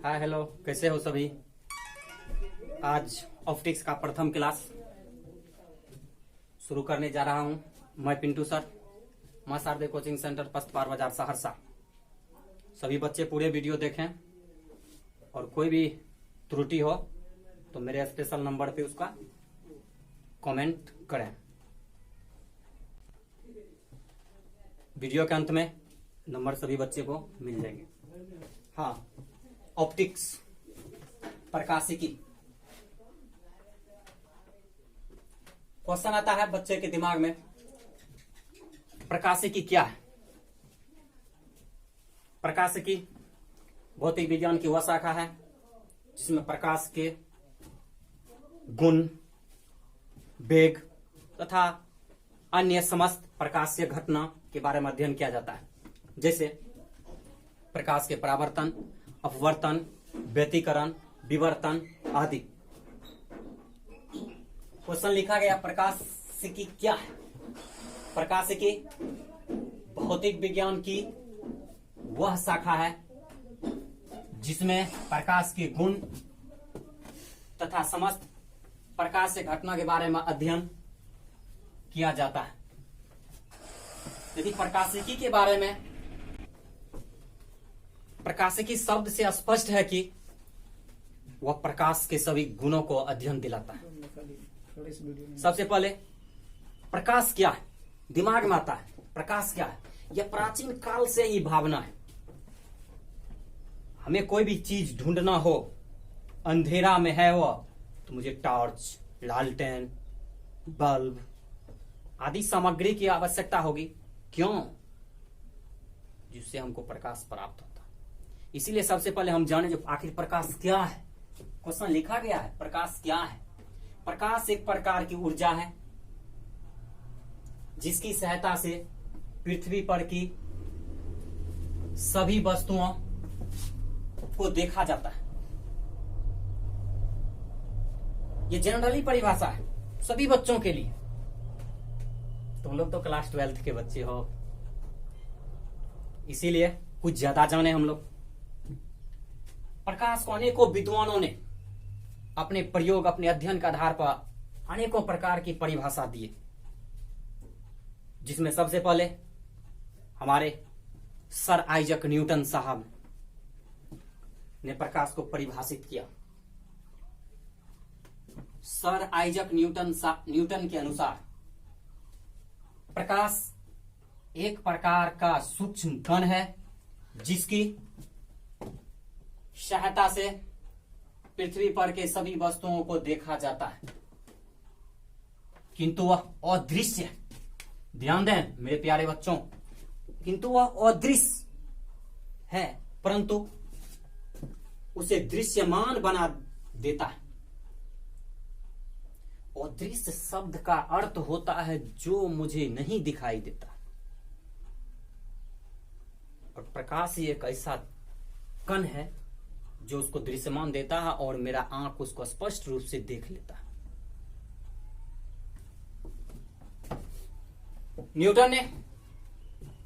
Hi hello, कैसे हो सभी। आज ऑप्टिक्स का प्रथम क्लास शुरू करने जा रहा हूं। मैं पिंटू सर, मां शारदे कोचिंग सेंटर, पस्तपार बाजार, सहरसा। सभी बच्चे पूरे वीडियो देखें और कोई भी त्रुटि हो तो मेरे स्पेशल नंबर पे उसका कमेंट करें। वीडियो के अंत में नंबर सभी बच्चे को मिल जाएंगे। हाँ, ऑप्टिक्स, प्रकाशिकी। क्वेश्चन आता है बच्चे के दिमाग में, प्रकाशिकी क्या है। प्रकाशिकी भौतिक विज्ञान की वह शाखा है जिसमें प्रकाश के गुण, वेग तथा अन्य समस्त प्रकाशीय घटना के बारे में अध्ययन किया जाता है, जैसे प्रकाश के परावर्तन, अपवर्तन, व्यतिकरण, विवर्तन आदि। क्वेश्चन लिखा गया, प्रकाशिकी क्या है। प्रकाशिकी भौतिक विज्ञान की वह शाखा है जिसमें प्रकाश के गुण तथा समस्त प्रकाश से घटना के बारे में अध्ययन किया जाता है। यदि प्रकाशिकी के बारे में, प्रकाशिकी शब्द से स्पष्ट है कि वह प्रकाश के सभी गुणों को अध्ययन दिलाता है। सबसे पहले प्रकाश क्या है, दिमाग में आता है प्रकाश क्या है। यह प्राचीन काल से ही भावना है। हमें कोई भी चीज ढूंढना हो, अंधेरा में है वह, तो मुझे टॉर्च, लालटेन, बल्ब आदि सामग्री की आवश्यकता होगी। क्यों? जिससे हमको प्रकाश प्राप्त होता है। इसीलिए सबसे पहले हम जाने जो आखिर प्रकाश क्या है। क्वेश्चन लिखा गया है, प्रकाश क्या है। प्रकाश एक प्रकार की ऊर्जा है जिसकी सहायता से पृथ्वी पर की सभी वस्तुओं को देखा जाता है। ये जनरली परिभाषा है सभी बच्चों के लिए। तुम लोग तो क्लास 12th के बच्चे हो, इसीलिए कुछ ज्यादा जाने हम लोग। प्रकाश को अनेकों विद्वानों ने अपने प्रयोग, अपने अध्ययन के आधार पर अनेकों प्रकार की परिभाषा दिए, जिसमें सबसे पहले हमारे सर आइजक न्यूटन साहब ने प्रकाश को परिभाषित किया। सर आइजक न्यूटन के अनुसार प्रकाश एक प्रकार का सूक्ष्म कण है जिसकी सहायता से पृथ्वी पर के सभी वस्तुओं को देखा जाता है, किंतु वह अदृश्य है। ध्यान दें मेरे प्यारे बच्चों, किंतु वह अदृश्य है, परंतु उसे दृश्यमान बना देता है। अदृश्य शब्द का अर्थ होता है जो मुझे नहीं दिखाई देता, और प्रकाश ही एक ऐसा कण है जो उसको दृश्यमान देता है और मेरा आंख उसको स्पष्ट रूप से देख लेता है। न्यूटन ने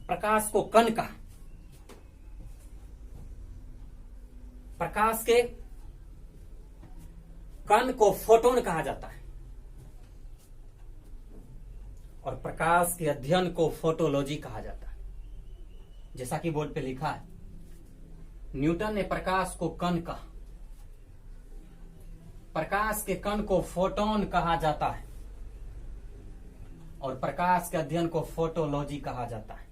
प्रकाश को कण कहा। प्रकाश के कण को फोटोन कहा जाता है और प्रकाश के अध्ययन को फोटोलॉजी कहा जाता है। जैसा कि बोर्ड पे लिखा है, न्यूटन ने प्रकाश को कण कहा। प्रकाश के कण को फोटोन कहा जाता है और प्रकाश के अध्ययन को फोटोलॉजी कहा जाता है।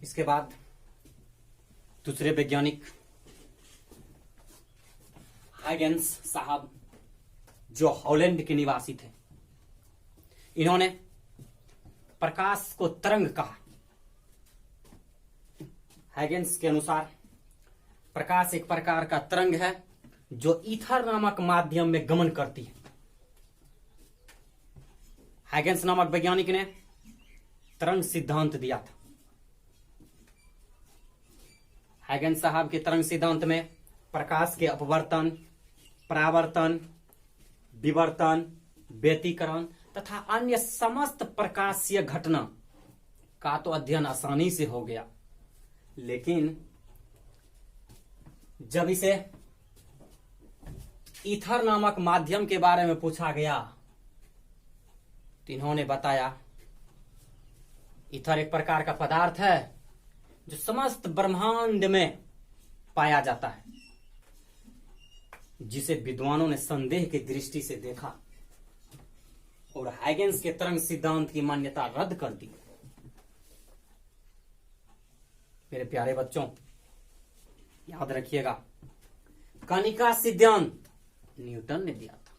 इसके बाद दूसरे वैज्ञानिक हाइगेंस साहब, जो हॉलैंड के निवासी थे, इन्होंने प्रकाश को तरंग कहा। हाइगेंस के अनुसार प्रकाश एक प्रकार का तरंग है जो ईथर नामक माध्यम में गमन करती है। हाइगेंस नामक वैज्ञानिक ने तरंग सिद्धांत दिया था। हाइगेंस साहब के तरंग सिद्धांत में प्रकाश के अपवर्तन, परावर्तन, विवर्तन, व्यतिकरण तथा अन्य समस्त प्रकाशीय घटना का तो अध्ययन आसानी से हो गया, लेकिन जब इसे ईथर नामक माध्यम के बारे में पूछा गया तो इन्होंने बताया ईथर एक प्रकार का पदार्थ है जो समस्त ब्रह्मांड में पाया जाता है, जिसे विद्वानों ने संदेह की दृष्टि से देखा और हाइगेंस के तरंग सिद्धांत की मान्यता रद्द कर दी। मेरे प्यारे बच्चों, याद रखिएगा, कणिका सिद्धांत न्यूटन ने दिया था।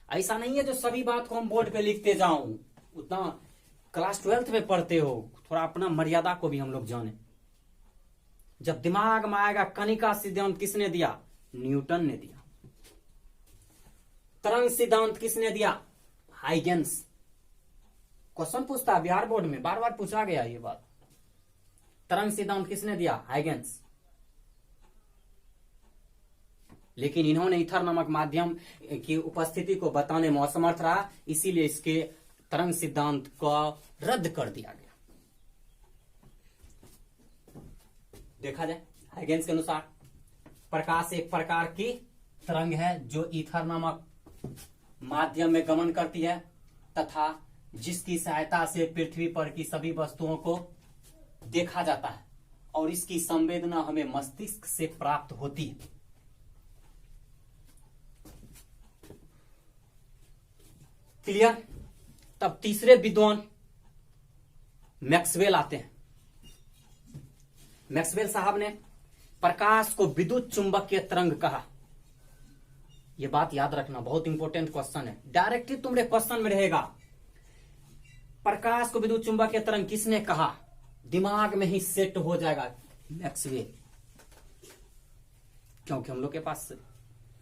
ऐसा नहीं है जो सभी बात को हम बोर्ड पे लिखते जाऊं, उतना क्लास 12th में पढ़ते हो, थोड़ा अपना मर्यादा को भी हम लोग जाने। जब दिमाग में आएगा कणिका सिद्धांत किसने दिया? न्यूटन ने दिया। तरंग सिद्धांत किसने दिया? हाइगेंस। क्वेश्चन पूछता है बिहार बोर्ड में, बार बार पूछा गया ये बात। तरंग सिद्धांत किसने दिया? हाइगेंस। लेकिन इन्होंने ईथर नामक माध्यम की उपस्थिति को बताने में असमर्थ रहा, इसीलिए इसके तरंग सिद्धांत को रद्द कर दिया गया। देखा जाए, हाइगेंस के अनुसार प्रकाश एक प्रकार की तरंग है जो ईथर नामक माध्यम में गमन करती है तथा जिसकी सहायता से पृथ्वी पर की सभी वस्तुओं को देखा जाता है और इसकी संवेदना हमें मस्तिष्क से प्राप्त होती है। क्लियर? तब तीसरे विद्वान मैक्सवेल आते हैं। मैक्सवेल साहब ने प्रकाश को विद्युत चुंबकीय तरंग कहा। यह बात याद रखना, बहुत इंपॉर्टेंट क्वेश्चन है, डायरेक्टली तुम्हारे क्वेश्चन में रहेगा। प्रकाश को विद्युत चुंबकीय तरंग किसने कहा? दिमाग में ही सेट हो जाएगा, मैक्सवेल। क्योंकि हम लोग के पास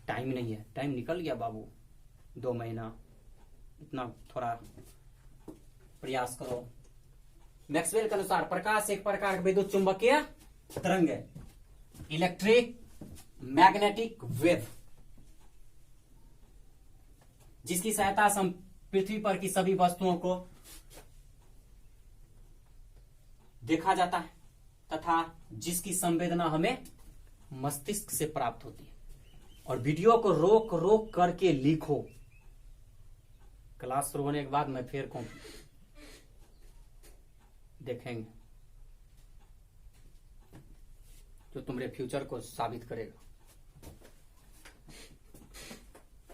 टाइम नहीं है, टाइम निकल गया बाबू, 2 महीना, इतना थोड़ा प्रयास करो। मैक्सवेल के अनुसार प्रकाश एक प्रकार का विद्युत चुंबकीय तरंग है, इलेक्ट्रिक मैग्नेटिक वेव, जिसकी सहायता से हम पृथ्वी पर की सभी वस्तुओं को देखा जाता है तथा जिसकी संवेदना हमें मस्तिष्क से प्राप्त होती है। और वीडियो को रोक रोक करके लिखो। क्लास शुरू होने के बाद मैं फिर देखेंगे जो तुम्हारे फ्यूचर को साबित करेगा।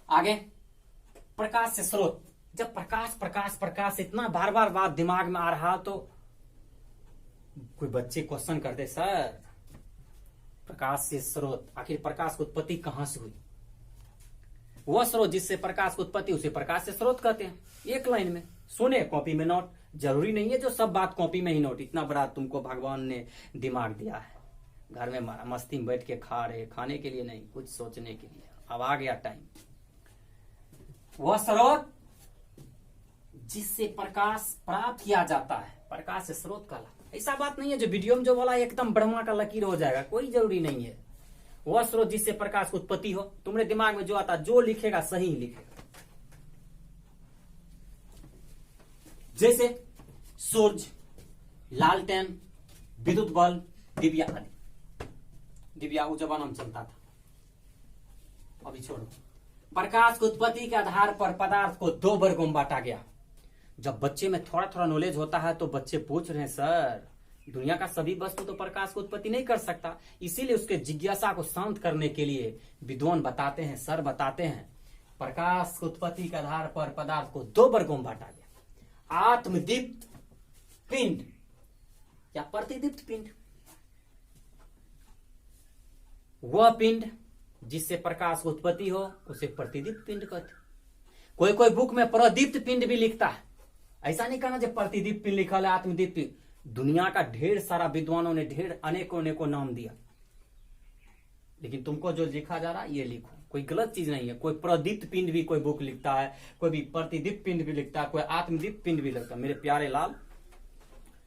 आगे, प्रकाश से स्रोत। जब प्रकाश प्रकाश प्रकाश इतना बार बार बात दिमाग में आ रहा तो कोई बच्चे क्वेश्चन करते, सर प्रकाश से स्रोत, आखिर प्रकाश की उत्पत्ति कहां से हुई? वह स्रोत जिससे प्रकाश की उत्पत्ति उसे प्रकाश से स्रोत कहते हैं। एक लाइन में सुने, कॉपी में नोट। जरूरी नहीं है जो सब बात कॉपी में ही नोट, इतना बड़ा तुमको भगवान ने दिमाग दिया है, घर में मस्ती में बैठ के खा रहे, खाने के लिए नहीं, कुछ सोचने के लिए। अब आ गया टाइम। वह स्रोत जिससे प्रकाश प्राप्त किया जाता है, प्रकाश से स्रोत कहलाता है। ऐसा बात नहीं है जो वीडियो में जो बोला एकदम ब्रह्मा का लकीर हो जाएगा, कोई जरूरी नहीं है। वह स्रोत जिससे प्रकाश की उत्पत्ति हो, तुम्हारे दिमाग में जो आता, जो लिखेगा सही लिखेगा। जैसे सूरज, लालटेन, विद्युत बल्ब, दिव्या आदि। दिव्या उस जमाना में चलता था, अभी छोड़ो। प्रकाश की उत्पत्ति के आधार पर पदार्थ को 2 वर्गों में बांटा गया। जब बच्चे में थोड़ा थोड़ा नॉलेज होता है तो बच्चे पूछ रहे हैं, सर दुनिया का सभी वस्तु तो प्रकाश की उत्पत्ति नहीं कर सकता। इसीलिए उसके जिज्ञासा को शांत करने के लिए विद्वान बताते हैं, सर बताते हैं, प्रकाश की उत्पत्ति के आधार पर पदार्थ को 2 वर्गों में बांटा गया। आत्मदीप्त पिंड या प्रतिदीप्त पिंड। वह पिंड जिससे प्रकाश की उत्पत्ति हो उसे प्रतिदीप्त पिंड कहते। कोई कोई बुक में प्रदीप्त पिंड भी लिखता है। ऐसा नहीं कहना जब प्रतिदीप्त पिंड लिखा है, आत्मदीप्त पिंड। दुनिया का ढेर सारा विद्वानों ने ढेर अनेकों अनेकों नाम दिया, लेकिन तुमको जो लिखा जा रहा है ये लिखो, कोई गलत चीज नहीं है। कोई प्रदीप्त पिंड भी कोई बुक लिखता है, कोई भी प्रतिदीप्त पिंड भी लिखता है, कोई आत्मदीप्त पिंड भी लिखता है। मेरे प्यारे लाल,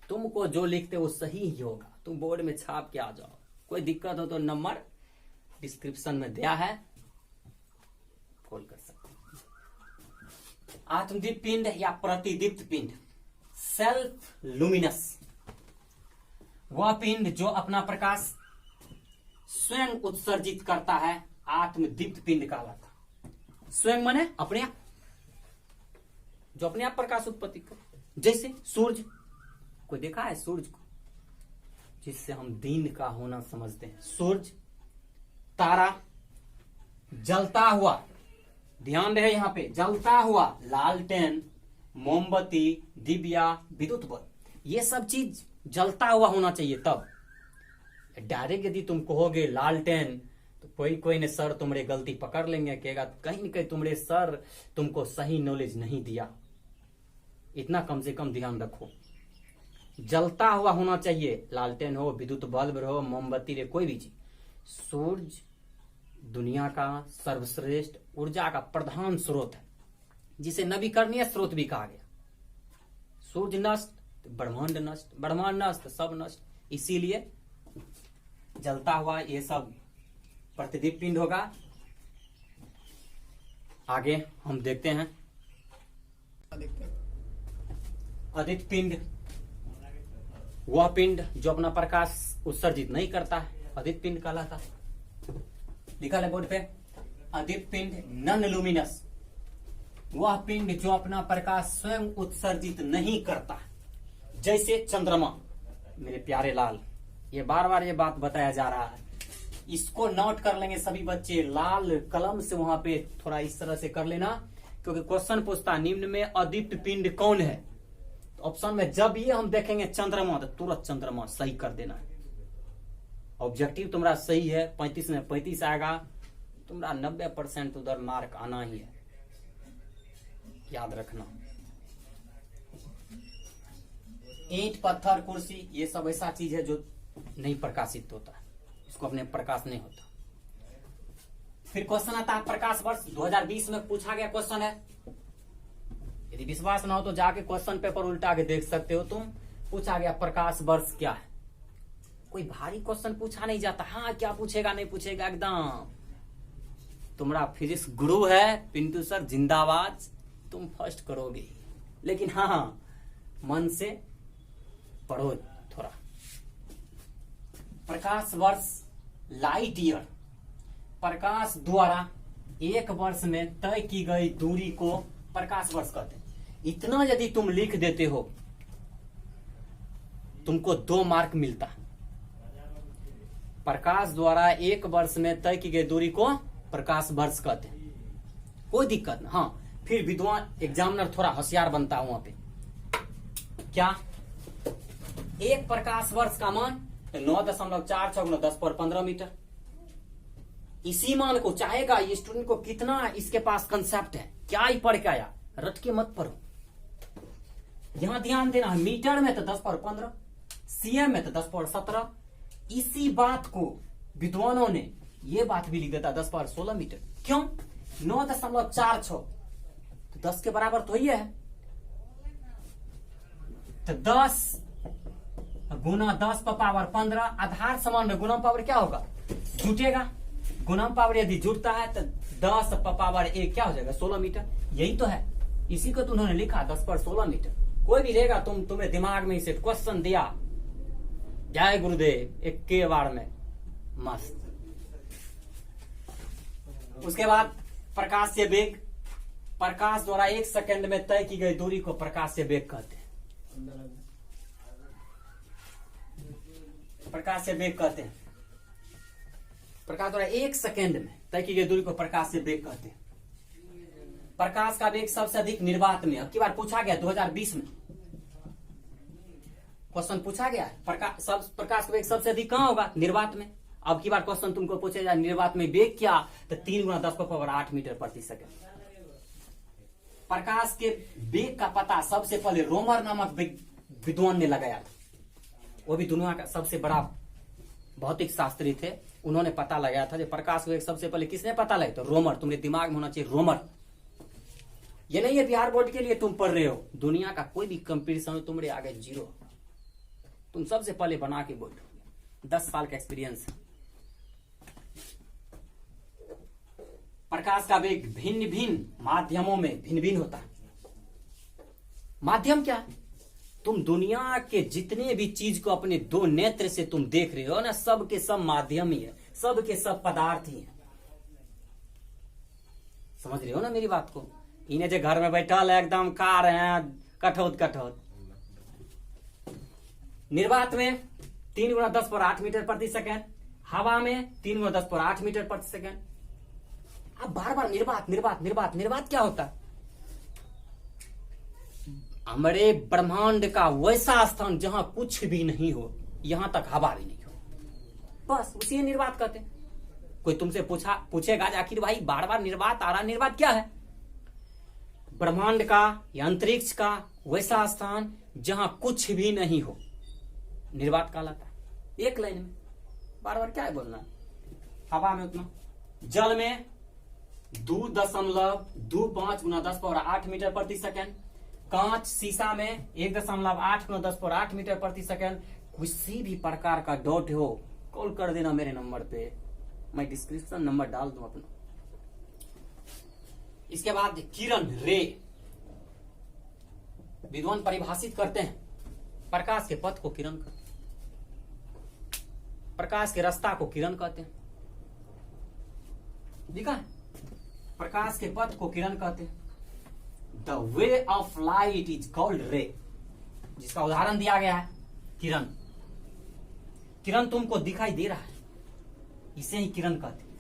तुमको जो लिखते वो सही ही होगा, तुम बोर्ड में छाप के आ जाओ। कोई दिक्कत हो तो नंबर डिस्क्रिप्शन में दिया है, कॉल कर सकते। आत्मदीप्त पिंड या प्रतिदीप्त पिंड, सेल्फ लुमिनस, वह पिंड जो अपना प्रकाश स्वयं उत्सर्जित करता है, आत्मदीप्त पिंड कहलाता है। स्वयं माने अपने आप, जो अपने आप प्रकाश उत्पत्ति कर, जैसे सूरज। कोई देखा है सूरज को, जिससे हम दिन का होना समझते हैं? सूरज, तारा, जलता हुआ, ध्यान रहे यहां पे, जलता हुआ लालटेन, मोमबत्ती, दिव्या, विद्युत बल्ब, ये सब चीज जलता हुआ होना चाहिए। तब डायरेक्ट यदि तुम कहोगे लालटेन, तो कोई ने सर तुम्हारे गलती पकड़ लेंगे, कहेगा कहीं न कहीं तुम्हारे सर तुमको सही नॉलेज नहीं दिया। इतना कम से कम ध्यान रखो, जलता हुआ होना चाहिए। लालटेन हो, विद्युत बल्ब हो, मोमबत्ती रे, कोई भी चीज। सूरज दुनिया का सर्वश्रेष्ठ ऊर्जा का प्रधान स्रोत है, जिसे नवीकरणीय स्रोत भी कहा गया। सूरज नष्ट, ब्रह्मांड नष्ट, ब्रह्मांड नष्ट, सब नष्ट। इसीलिए जलता हुआ ये सब प्रतिदीप्त पिंड होगा। आगे हम देखते हैं अदित पिंड, वह पिंड जो अपना प्रकाश उत्सर्जित नहीं करता है, अदित पिंड कहलाता है। लिखा है बोर्ड पे, अदित पिंड नॉन लुमिनस, वह पिंड जो अपना प्रकाश स्वयं उत्सर्जित नहीं करता, जैसे चंद्रमा। मेरे प्यारे लाल, ये बार बार ये बात बताया जा रहा है, इसको नोट कर लेंगे सभी बच्चे। लाल कलम से वहां पे थोड़ा इस तरह से कर लेना, क्योंकि क्वेश्चन पूछता निम्न में अदीप्त पिंड कौन है। तो ऑप्शन में जब ये हम देखेंगे चंद्रमा, तो तुरंत चंद्रमा सही कर देना है। ऑब्जेक्टिव तुम्हारा सही है, 35 में 35 आएगा, तुम्हारा 90% उधर मार्क आना ही है, याद रखना। ईंट, पत्थर, कुर्सी, ये सब ऐसा चीज है जो नहीं प्रकाशित होता, इसको अपने प्रकाश नहीं होता। फिर क्वेश्चन आता है प्रकाश वर्ष। 2020 में पूछा गया क्वेश्चन है, यदि विश्वास ना हो तो जाके क्वेश्चन पेपर उल्टा के देख सकते हो तुम। पूछा गया प्रकाश वर्ष क्या है। कोई भारी क्वेश्चन पूछा नहीं जाता। हाँ, क्या पूछेगा नहीं पूछेगा, एकदम तुम्हारा फिजिक्स गुरु है पिंटू सर, जिंदाबाद, तुम फर्स्ट करोगे। लेकिन हाँ, मन से पढ़ो थोड़ा। प्रकाश वर्ष, लाइट ईयर, प्रकाश द्वारा एक वर्ष में तय की गई दूरी को प्रकाश वर्ष कहते हैं। इतना यदि तुम लिख देते हो, तुमको 2 मार्क मिलता। प्रकाश द्वारा एक वर्ष में तय की गई दूरी को प्रकाश वर्ष कहते हैं, कोई दिक्कत नहीं। हाँ, फिर विद्वान एग्जामिनर थोड़ा होशियार बनता है वहां पे। क्या? एक प्रकाश वर्ष का मान 9.46 × 10⁻15 मीटर। इसी मान को चाहेगा ये स्टूडेंट को कितना इसके पास कंसेप्ट है, क्या ही पढ़ के आया, रट के मत पढ़ो। यहां ध्यान देना है, मीटर में तो 10⁻15, सीएम में तो 10⁻17। इसी बात को विद्वानों ने ये बात भी लिख देता 10⁻16 मीटर। क्यों? 9.46 तो 10 के बराबर तो ही है, तो 10 गुना 10⁻15 आधार समान में गुणा पावर क्या होगा? जुटेगा। गुणा पावर यदि जुटता है तो 10⁻1 क्या हो जाएगा? 16 मीटर। यही तो है, इसी को तो उन्होंने लिखा 10⁻16 मीटर। कोई भी रहेगा, तुम्हें दिमाग में इसे क्वेश्चन दिया, जय गुरुदेव, एक के बार में मस्त। उसके बाद प्रकाशीय वेग, प्रकाश द्वारा 1 सेकंड में तय की गई दूरी को प्रकाशीय वेग कहते हैं। प्रकाशीय वेग कहते हैं, प्रकाश द्वारा 1 सेकंड में तय की गई दूरी को प्रकाशीय वेग कहते हैं। प्रकाश का वेग सबसे अधिक निर्वात में, अब की बार पूछा गया 2020 में क्वेश्चन पूछा गया है, प्रकाश का वेग सबसे अधिक कहां होगा? निर्वात में। अब की बार क्वेश्चन तुमको पूछा जाए निर्वात में वेग क्या, तो 3 × 10⁻8 मीटर प्रति सेकंड। प्रकाश के वेग का पता सबसे पहले रोमर नामक विद्वान ने लगाया था। वो भी दुनिया का सबसे बड़ा भौतिक शास्त्री थे। उन्होंने पता लगाया था, जो प्रकाश वेग सबसे पहले किसने पता लगाया? तो रोमर। तुम्हारे दिमाग में होना चाहिए रोमर। ये नहीं है बिहार बोर्ड के लिए तुम पढ़ रहे हो, दुनिया का कोई भी कंपटीशन तुम्हारे आगे 0। तुम सबसे पहले बना के बोलो, 10 साल का एक्सपीरियंस है। प्रकाश का वेग भिन्न भिन्न माध्यमों में भिन्न भिन्न होता है। माध्यम क्या है? तुम दुनिया के जितने भी चीज को अपने दो नेत्र से तुम देख रहे हो ना, सब के सब माध्यम ही है, सब के सब पदार्थ ही है। समझ रहे हो ना मेरी बात को? इन्हें जो घर में बैठल है एकदम खा रहे हैं कठौत कठौत। निर्वात में 3 × 10⁸ मीटर प्रति सेकेंड, हवा में 3 × 10⁸ मीटर प्रति सेकेंड। अब बार बार निर्वात निर्वात निर्वात निर्वात क्या होता है? हमारे ब्रह्मांड का वैसा स्थान जहां कुछ भी नहीं हो, यहां तक हवा भी नहीं हो, बस उसी निर्वात कहते हैं। कोई तुमसे पूछेगा आखिर भाई बार बार निर्वात आ रहा, निर्वात क्या है? ब्रह्मांड का या अंतरिक्ष का वैसा स्थान जहां कुछ भी नहीं हो, निर्वात कहलाता है। एक लाइन में बार बार क्या है बोलना? हवा में उतना, जल में 2.25 × 10⁸ मीटर प्रति सेकेंड, कांच शीशा में 1.8 × 10⁸ मीटर प्रति सेकेंड। किसी भी प्रकार का डाउट हो कॉल कर देना मेरे नंबर पे, मैं डिस्क्रिप्शन नंबर डाल दूं अपना। इसके बाद किरण रे, विद्वान परिभाषित करते हैं प्रकाश के पथ को किरण कहते हैं, प्रकाश के रास्ता को किरण कहते हैं। लिखा है प्रकाश के पथ को किरण कहते हैं। The way of light is called रे, जिसका उदाहरण दिया गया है किरण। किरण तुमको दिखाई दे रहा है, इसे ही किरण कहते हैं।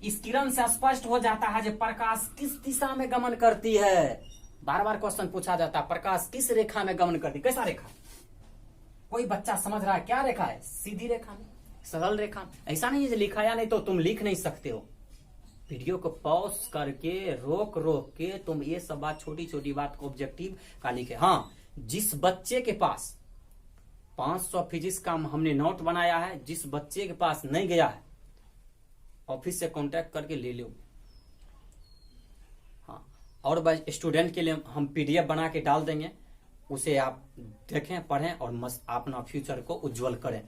इस किरण से स्पष्ट हो जाता है कि प्रकाश किस दिशा में गमन करती है। बार बार क्वेश्चन पूछा जाता है, प्रकाश किस रेखा में गमन करती है? कैसा रेखा? कोई बच्चा समझ रहा है क्या रेखा है? सीधी रेखा में, सरल रेखा में। ऐसा नहीं है लिखा या नहीं तो तुम लिख नहीं सकते हो। वीडियो को पॉज करके रोक रोक के तुम ये सब बात, छोटी छोटी बात को ऑब्जेक्टिव का लिखे। हाँ, जिस बच्चे के पास 500 फिजिक्स का हमने नोट बनाया है, जिस बच्चे के पास नहीं गया है ऑफिस से कांटेक्ट करके ले लो। हाँ, और स्टूडेंट के लिए हम पीडीएफ बना के डाल देंगे, उसे आप देखें, पढ़ें और मस्त अपना फ्यूचर को उज्जवल करें।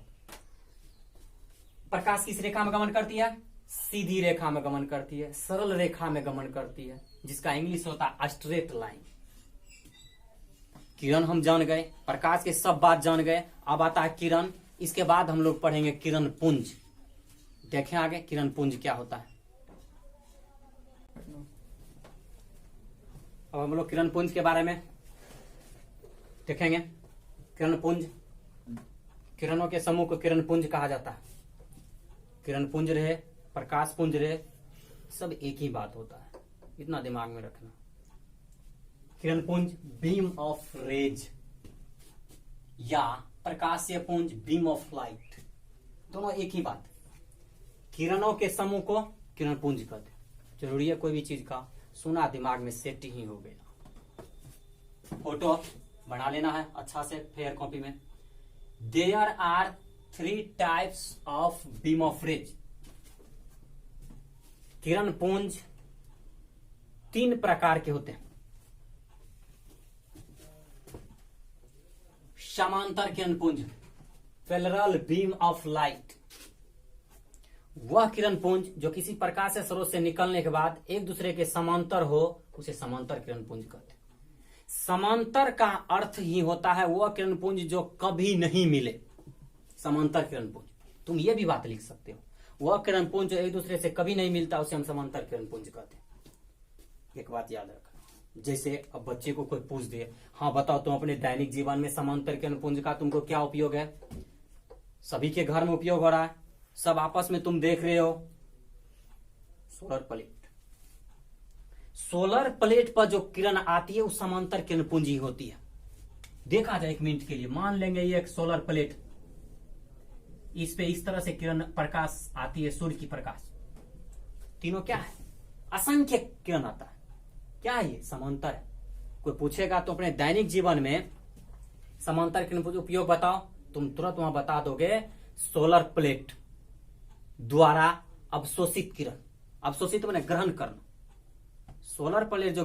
प्रकाश किस रेखा में गमन करती है? सीधी रेखा में गमन करती है, सरल रेखा में गमन करती है, जिसका इंग्लिश होता है स्ट्रेट लाइन। किरण हम जान गए, प्रकाश के सब बात जान गए। अब आता है किरण। इसके बाद हम लोग पढ़ेंगे किरण पुंज। देखें आगे किरण पुंज क्या होता है। अब हम लोग किरण पुंज के बारे में देखेंगे। किरण पुंज, किरणों के समूह को किरण पुंज कहा जाता है। किरण पुंज रहे, प्रकाश पुंज रहे, सब एक ही बात होता है, इतना दिमाग में रखना। किरण पुंज बीम ऑफ रेज या प्रकाशीय पुंज बीम ऑफ लाइट, दोनों एक ही बात। किरणों के समूह को किरण पुंज कहते हैं। जरूरी है कोई भी चीज का सुना दिमाग में सेट ही हो गया। फोटो बना लेना है अच्छा से फेयर कॉपी में। There are 3 types of beam of rays. किरण पुंज 3 प्रकार के होते हैं। समांतर किरण पुंज, पैरेलल बीम ऑफ लाइट, वह किरण पुंज जो किसी प्रकाश से स्रोत से निकलने के बाद एक दूसरे के समांतर हो, उसे समांतर किरण पुंज कहते हैं। समांतर का अर्थ ही होता है वह किरण पुंज जो कभी नहीं मिले, समांतर किरण पुंज। तुम ये भी बात लिख सकते हो, वह किरण पुंज जो एक दूसरे से कभी नहीं मिलता उसे हम समांतर किरण पुंज कहते हैं। एक बात याद रखना, जैसे अब बच्चे को कोई पूछ दे, हाँ बताओ तुम अपने दैनिक जीवन में समांतर किरण पुंज का तुमको क्या उपयोग है? सभी के घर में उपयोग हो रहा है, सब आपस में तुम देख रहे हो। सोलर प्लेट, सोलर प्लेट पर जो किरण आती है वो समांतर किरण पुंज ही होती है। देखा जाए 1 मिनट के लिए, मान लेंगे ये एक सोलर प्लेट, इस पे इस तरह से किरण प्रकाश आती है, सूर्य की प्रकाश। तीनों क्या है? असंख्य किरण आता है। क्या है ये? समांतर है। कोई पूछेगा तो अपने दैनिक जीवन में समांतर किरण पुंज उपयोग बताओ, तुम तुरंत वहां बता दोगे सोलर प्लेट द्वारा अवशोषित किरण। अवशोषित मैंने ग्रहण करना। सोलर प्लेट जो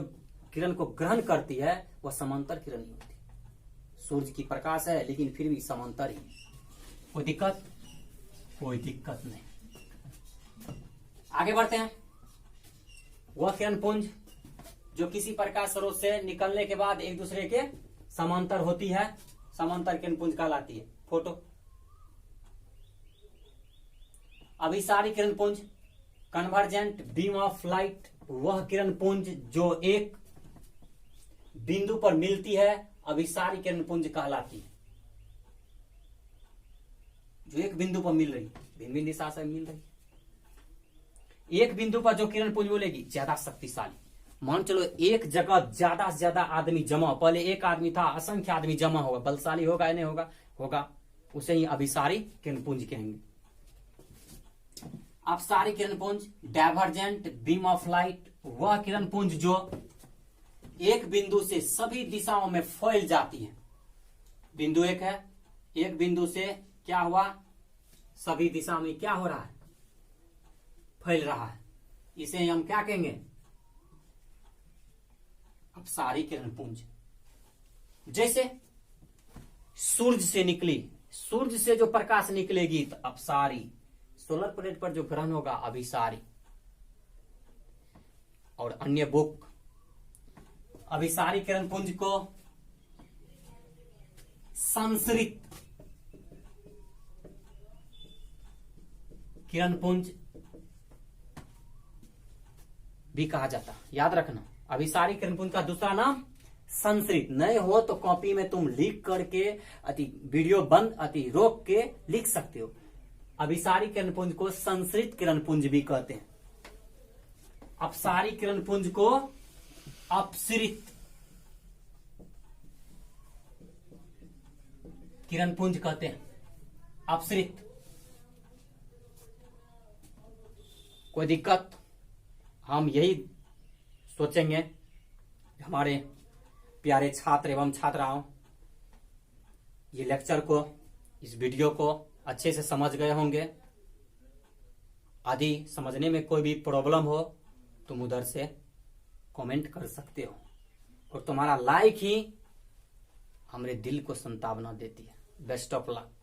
किरण को ग्रहण करती है वह समांतर किरण ही होती है। सूर्य की प्रकाश है लेकिन फिर भी समांतर ही। कोई दिक्कत? कोई दिक्कत नहीं। आगे बढ़ते हैं। वह किरण पुंज जो किसी प्रकाश स्रोत से निकलने के बाद एक दूसरे के समांतर होती है, समांतर किरण पुंज कहलाती है। फोटो अभिसारी किरण पुंज, कन्वर्जेंट बीम ऑफ लाइट, वह किरण पुंज जो एक बिंदु पर मिलती है, अभिसारी किरण पुंज कहलाती है। जो एक बिंदु पर मिल रही, भिन्न भिन्न दिशा से मिल रही, एक बिंदु पर जो किरण पुंज बोलेगी ज्यादा शक्तिशाली। मान चलो एक जगह ज्यादा से ज्यादा आदमी जमा, पहले एक आदमी था, असंख्य आदमी जमा होगा, बलशाली होगा या नहीं होगा, होगा, उसे ही अभिसारी किरण पुंज कहेंगे। अपसारी किरण पुंज, डाइवर्जेंट बीम ऑफ लाइट, वह किरण पुंज जो एक बिंदु से सभी दिशाओं में फैल जाती है। बिंदु एक है, एक बिंदु से क्या हुआ, सभी दिशा में क्या हो रहा है, फैल रहा है, इसे हम क्या कहेंगे, अपसारी किरण पुंज। जैसे सूर्य से निकली, सूर्य से जो प्रकाश निकलेगी तो अपसारी, सोलर प्लेट पर जो ग्रहण होगा अभिसारी। और अन्य बुक अभिसारी किरण पुंज को संसरित किरण पुंज भी कहा जाता, याद रखना। अभिसारी किरण पुंज का दूसरा नाम संसरित। नहीं हो तो कॉपी में तुम लिख करके अति वीडियो बंद अति रोक के लिख सकते हो। अभिसारी किरण पुंज को संसरित किरण पुंज भी कहते हैं। अपसारी किरण पुंज को अपसरित किरण पुंज कहते हैं। अपसरित, कोई दिक्कत? हम यही सोचेंगे हमारे प्यारे छात्र एवं छात्राओं ये लेक्चर को, इस वीडियो को अच्छे से समझ गए होंगे। यदि समझने में कोई भी प्रॉब्लम हो तुम उधर से कमेंट कर सकते हो, और तुम्हारा लाइक ही हमारे दिल को संतावना देती है। Best of luck.